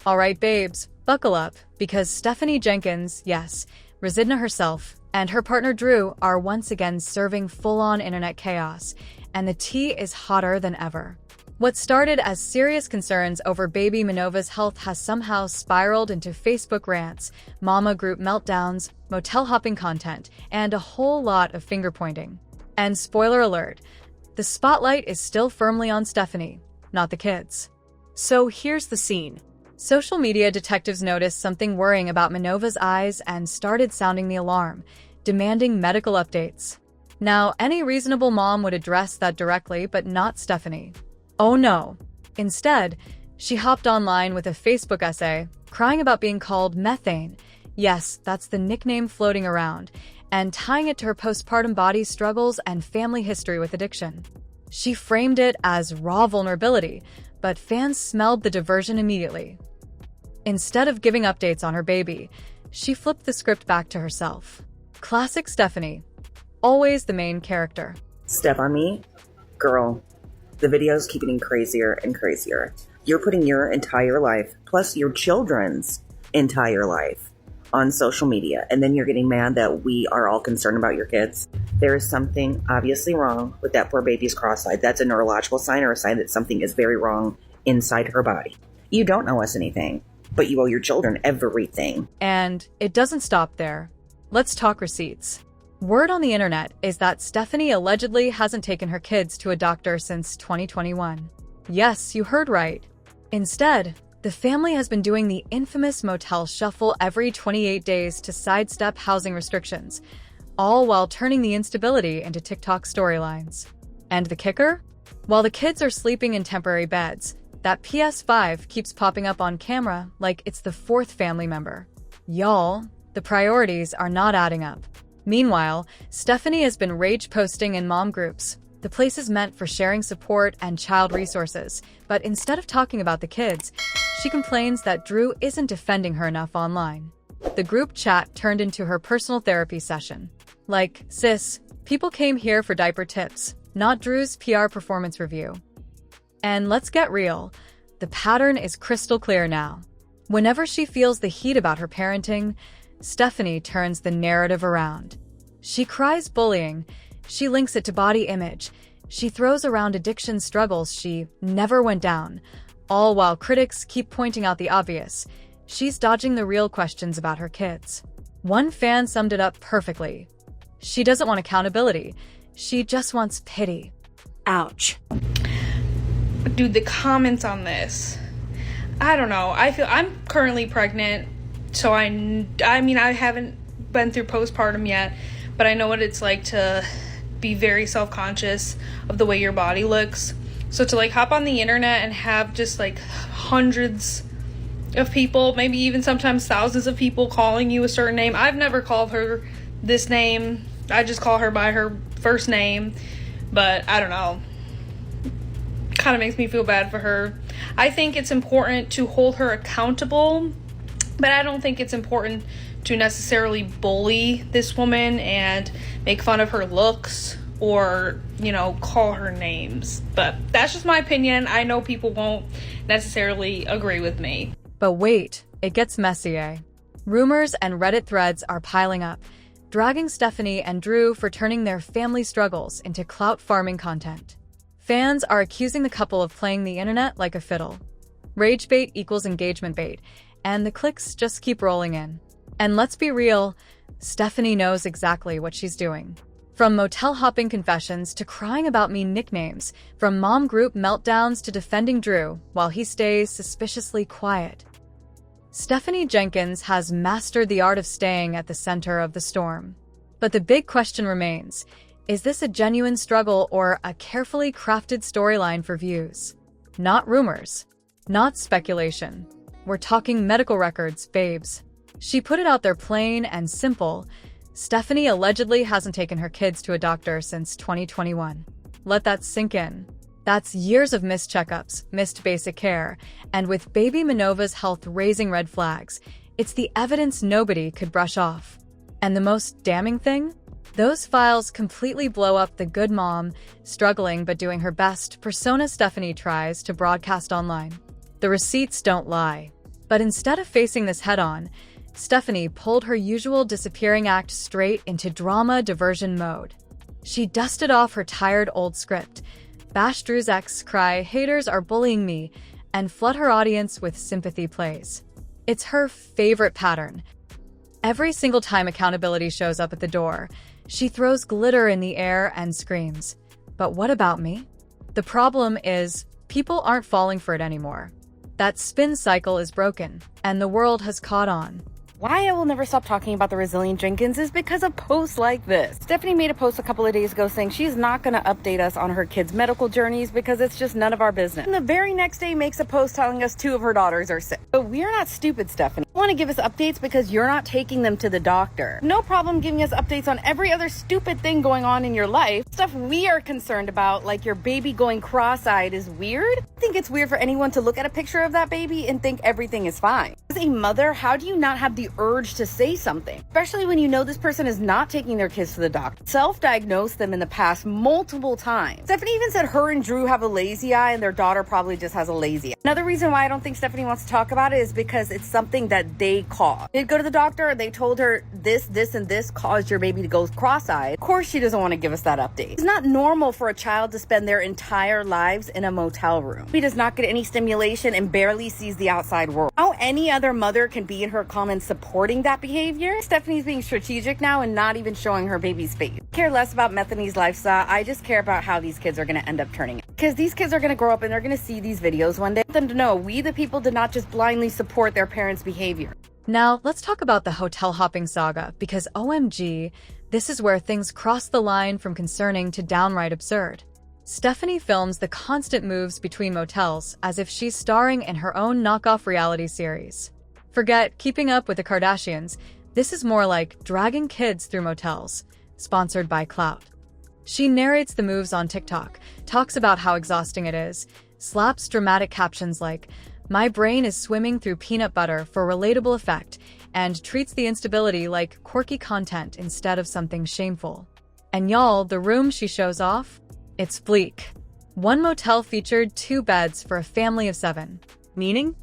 All right, babes, buckle up, because Stephanie Jenkins, yes, Residna herself, and her partner Drew are once again serving full-on internet chaos, and the tea is hotter than ever. What started as serious concerns over baby Minova's health has somehow spiraled into Facebook rants, mama group meltdowns, motel hopping content, and a whole lot of finger-pointing. And spoiler alert, the spotlight is still firmly on Stephanie, not the kids. So here's the scene. Social media detectives noticed something worrying about Minova's eyes and started sounding the alarm, demanding medical updates. Now, any reasonable mom would address that directly, but not Stephanie. Oh no. Instead, she hopped online with a Facebook essay, crying about being called methane. Yes, that's the nickname floating around, and tying it to her postpartum body struggles and family history with addiction. She framed it as raw vulnerability, but fans smelled the diversion immediately. Instead of giving updates on her baby, she flipped the script back to herself. Classic Stephanie. Always the main character. Step on me? Girl, the videos keep getting crazier and crazier. You're putting your entire life, plus your children's entire life, on social media, and then you're getting mad that we are all concerned about your kids. There is something obviously wrong with that poor baby's cross-eyed. That's a neurological sign or a sign that something is very wrong inside her body. You don't owe us anything, but you owe your children everything. And it doesn't stop there. Let's talk receipts. Word on the internet is that Stephanie allegedly hasn't taken her kids to a doctor since 2021. Yes, you heard right. Instead, the family has been doing the infamous motel shuffle every 28 days to sidestep housing restrictions, all while turning the instability into TikTok storylines. And the kicker? While the kids are sleeping in temporary beds, that PS5 keeps popping up on camera like it's the fourth family member. Y'all, the priorities are not adding up. Meanwhile, Stephanie has been rage posting in mom groups, the places meant for sharing support and child resources, but instead of talking about the kids, she complains that Drew isn't defending her enough online. The group chat turned into her personal therapy session. Like, sis, people came here for diaper tips, not Drew's PR performance review. And let's get real, the pattern is crystal clear now. Whenever she feels the heat about her parenting, Stephanie turns the narrative around. She cries bullying, she links it to body image, she throws around addiction struggles she never went down, all while critics keep pointing out the obvious. She's dodging the real questions about her kids. One fan summed it up perfectly. She doesn't want accountability, she just wants pity. Ouch. Dude, the comments on this, I don't know. I feel I'm currently pregnant, so I mean, I haven't been through postpartum yet, but I know what it's like to be very self-conscious of the way your body looks. So to like hop on the internet and have just like hundreds of people, maybe even sometimes thousands of people calling you a certain name. I've never called her this name. I just call her by her first name, but I don't know. Kind of makes me feel bad for her. I think it's important to hold her accountable, but I don't think it's important to necessarily bully this woman and make fun of her looks or, you know, call her names. But that's just my opinion. I know people won't necessarily agree with me. But wait, it gets messy, eh? Rumors and Reddit threads are piling up, dragging Stephanie and Drew for turning their family struggles into clout farming content. Fans are accusing the couple of playing the internet like a fiddle. Rage bait equals engagement bait, and the clicks just keep rolling in. And let's be real, Stephanie knows exactly what she's doing. From motel hopping confessions to crying about mean nicknames, from mom group meltdowns to defending Drew while he stays suspiciously quiet. Stephanie Jenkins has mastered the art of staying at the center of the storm. But the big question remains, is this a genuine struggle or a carefully crafted storyline for views? Not rumors, not speculation. We're talking medical records, babes. She put it out there plain and simple. Stephanie allegedly hasn't taken her kids to a doctor since 2021. Let that sink in. That's years of missed checkups, missed basic care, and with baby Minova's health raising red flags, it's the evidence nobody could brush off. And the most damning thing? Those files completely blow up the good mom, struggling but doing her best persona Stephanie tries to broadcast online. The receipts don't lie. But instead of facing this head-on, Stephanie pulled her usual disappearing act straight into drama diversion mode. She dusted off her tired old script, bashed Drew's ex, cry, "Haters are bullying me," and flood her audience with sympathy plays. It's her favorite pattern. Every single time accountability shows up at the door, she throws glitter in the air and screams, "But what about me?" The problem is, people aren't falling for it anymore. That spin cycle is broken, and the world has caught on. Why I will never stop talking about the Resilient Jenkins is because of posts like this. Stephanie made a post a couple of days ago saying she's not going to update us on her kids' medical journeys because it's just none of our business. And the very next day makes a post telling us 2 of her daughters are sick. But we're not stupid, Stephanie. You want to give us updates because you're not taking them to the doctor. No problem giving us updates on every other stupid thing going on in your life. Stuff we are concerned about, like your baby going cross-eyed, is weird. I think it's weird for anyone to look at a picture of that baby and think everything is fine. As a mother, how do you not have the urge to say something, especially when you know this person is not taking their kids to the doctor? Self-diagnosed them in the past multiple times. Stephanie even said her and Drew have a lazy eye and their daughter probably just has a lazy eye. Another reason why I don't think Stephanie wants to talk about it is because it's something that they caused. They go to the doctor, they told her this, and this caused your baby to go cross-eyed. Of course she doesn't want to give us that update. It's not normal for a child to spend their entire lives in a motel room. He does not get any stimulation and barely sees the outside world. How any other mother can be in her comments supporting that behavior? Stephanie's being strategic now and not even showing her baby's face. I care less about Methany's lifestyle. I just care about how these kids are going to end up turning out. Because these kids are going to grow up and they're going to see these videos one day. I want them to know we, the people, did not just blindly support their parents' behavior. Now, let's talk about the hotel hopping saga, because OMG, this is where things cross the line from concerning to downright absurd. Stephanie films the constant moves between motels as if she's starring in her own knockoff reality series. Forget Keeping Up with the Kardashians, this is more like dragging kids through motels, sponsored by Clout. She narrates the moves on TikTok, talks about how exhausting it is, slaps dramatic captions like, "My brain is swimming through peanut butter" for relatable effect, and treats the instability like quirky content instead of something shameful. And y'all, the room she shows off? It's bleak. One motel featured 2 beds for a family of 7. Meaning?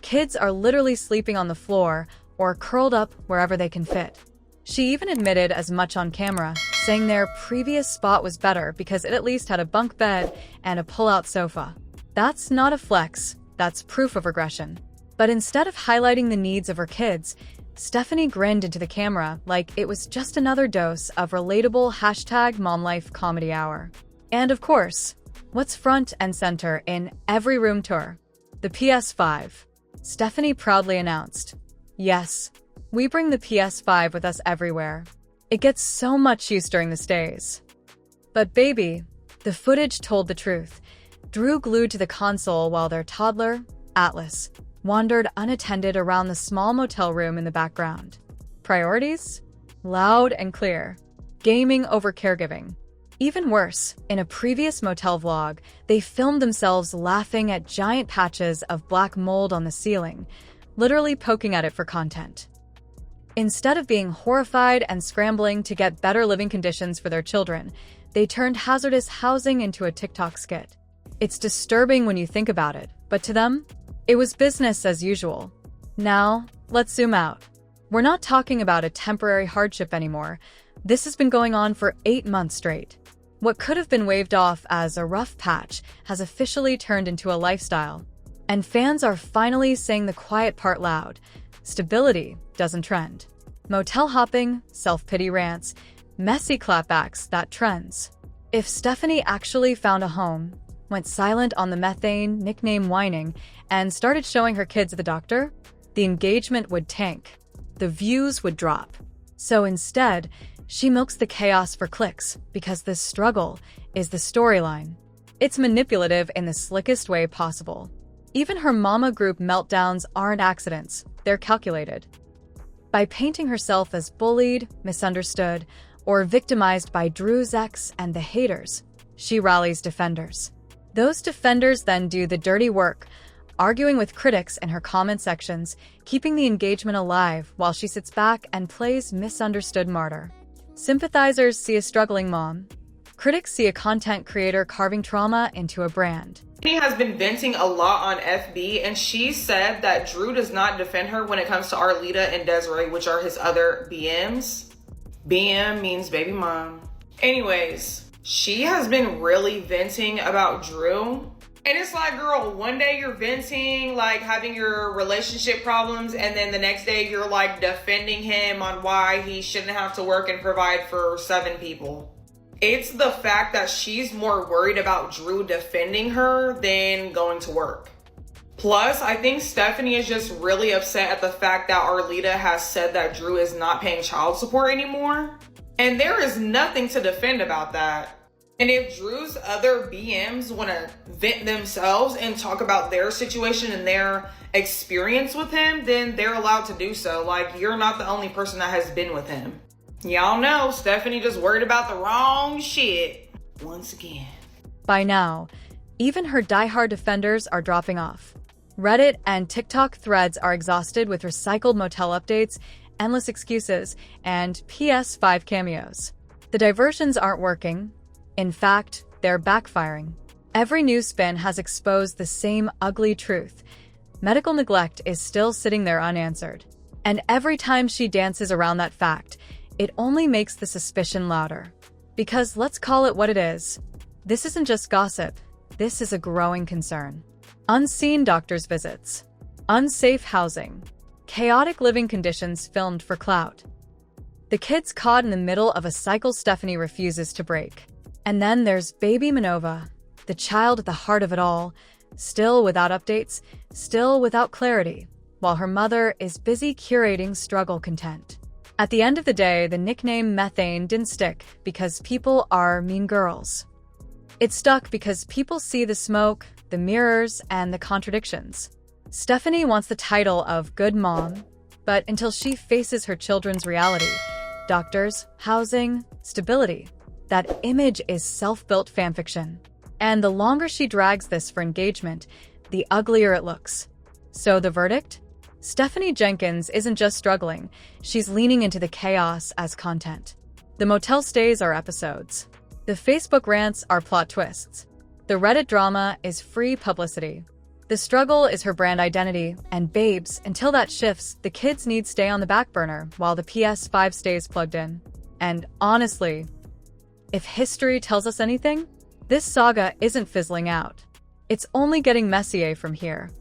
Kids are literally sleeping on the floor or curled up wherever they can fit. She even admitted as much on camera, saying their previous spot was better because it at least had a bunk bed and a pull-out sofa. That's not a flex, that's proof of regression. But instead of highlighting the needs of her kids, Stephanie grinned into the camera like it was just another dose of relatable #MomLife comedy hour. And of course, what's front and center in every room tour? The PS5. Stephanie proudly announced, "Yes, we bring the PS5 with us everywhere. It gets so much use during the stays." But baby, the footage told the truth. Drew glued to the console while their toddler, Atlas, wandered unattended around the small motel room in the background. Priorities? Loud and clear. Gaming over caregiving. Even worse, in a previous motel vlog, they filmed themselves laughing at giant patches of black mold on the ceiling, literally poking at it for content. Instead of being horrified and scrambling to get better living conditions for their children, they turned hazardous housing into a TikTok skit. It's disturbing when you think about it, but to them, it was business as usual. Now, let's zoom out. We're not talking about a temporary hardship anymore. This has been going on for 8 months straight. What could have been waved off as a rough patch has officially turned into a lifestyle. And fans are finally saying the quiet part loud. Stability doesn't trend. Motel hopping, self-pity rants, messy clapbacks, that trends. If Stephanie actually found a home, went silent on the methane, nickname whining, and started showing her kids the doctor, the engagement would tank. The views would drop. So instead, she milks the chaos for clicks because this struggle is the storyline. It's manipulative in the slickest way possible. Even her mama group meltdowns aren't accidents, they're calculated. By painting herself as bullied, misunderstood, or victimized by Drew's ex and the haters, she rallies defenders. Those defenders then do the dirty work, arguing with critics in her comment sections, keeping the engagement alive while she sits back and plays misunderstood martyr. Sympathizers see a struggling mom. Critics see a content creator carving trauma into a brand. Stephanie has been venting a lot on FB, and she said that Drew does not defend her when it comes to Arlita and Desiree, which are his other BMs. BM means baby mom. Anyways, she has been really venting about Drew. And it's like, girl, one day you're venting, like having your relationship problems, and then the next day you're like defending him on why he shouldn't have to work and provide for 7 people. It's the fact that she's more worried about Drew defending her than going to work. Plus, I think Stephanie is just really upset at the fact that Arlita has said that Drew is not paying child support anymore. And there is nothing to defend about that. And if Drew's other BMs want to vent themselves and talk about their situation and their experience with him, then they're allowed to do so. Like, you're not the only person that has been with him. Y'all know Stephanie just worried about the wrong shit once again. By now, even her diehard defenders are dropping off. Reddit and TikTok threads are exhausted with recycled motel updates, endless excuses, and PS5 cameos. The diversions aren't working. In fact, they're backfiring. Every new spin has exposed the same ugly truth. Medical neglect is still sitting there unanswered. And every time she dances around that fact, it only makes the suspicion louder. Because let's call it what it is. This isn't just gossip. This is a growing concern. Unseen doctor's visits. Unsafe housing. Chaotic living conditions filmed for clout. The kid's caught in the middle of a cycle Stephanie refuses to break. And then there's baby Minova, the child at the heart of it all, still without updates, still without clarity, while her mother is busy curating struggle content. At the end of the day, the nickname Methane didn't stick because people are mean girls. It stuck because people see the smoke, the mirrors, and the contradictions. Stephanie wants the title of good mom, but until she faces her children's reality, doctors, housing, stability, that image is self-built fanfiction. And the longer she drags this for engagement, the uglier it looks. So the verdict? Stephanie Jenkins isn't just struggling, she's leaning into the chaos as content. The motel stays are episodes. The Facebook rants are plot twists. The Reddit drama is free publicity. The struggle is her brand identity, and babes, until that shifts, the kids' needs stay on the back burner while the PS5 stays plugged in. And honestly, if history tells us anything, this saga isn't fizzling out. It's only getting messier from here.